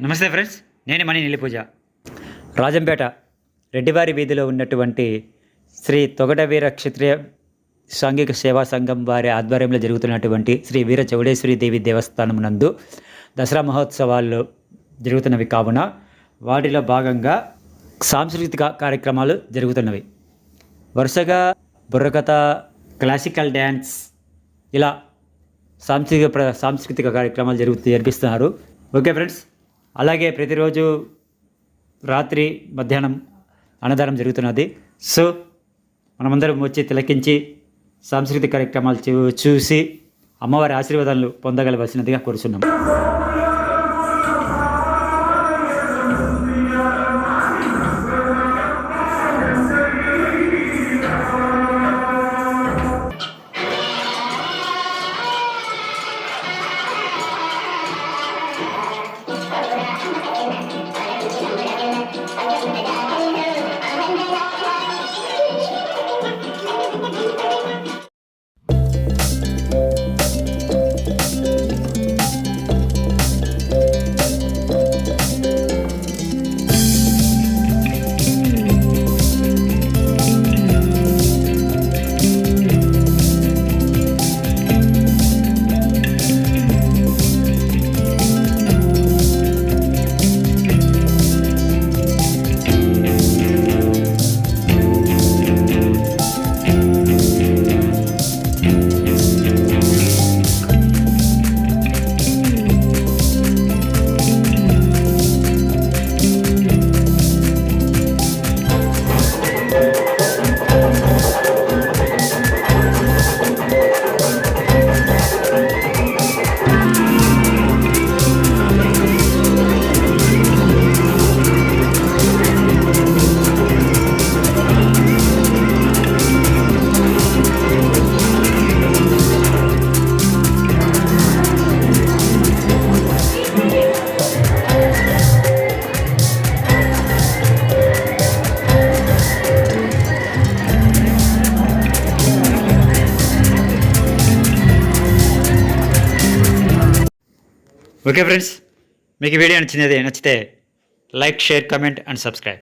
నమస్తే ఫ్రెండ్స్, నేను మణి నీలిపూజ. రాజంపేట రెడ్డివారి వీధిలో ఉన్నటువంటి శ్రీ తొగట వీర క్షత్రియ సాంఘిక సేవా సంఘం వారి ఆధ్వర్యంలో జరుగుతున్నటువంటి శ్రీ వీర చౌడేశ్వరి దేవి దేవస్థానం నందు దసరా మహోత్సవాలు జరుగుతున్నవి కావున వాటిలో భాగంగా సాంస్కృతిక కార్యక్రమాలు జరుగుతున్నవి. వరుసగా బుర్రకథ, క్లాసికల్ డ్యాన్స్, ఇలా సాంస్కృతిక కార్యక్రమాలు జరిపిస్తున్నారు. ఓకే ఫ్రెండ్స్, అలాగే ప్రతిరోజు రాత్రి మధ్యాహ్నం అన్నదానం జరుగుతున్నది. సో మనమందరం వచ్చి తిలకించి సాంస్కృతిక కార్యక్రమాలు చూసి అమ్మవారి ఆశీర్వాదాలు పొందగలవలసినదిగా కోరుచున్నాం. ఓకే ఫ్రెండ్స్, మీకు వీడియో నచ్చితే like, share, comment and subscribe.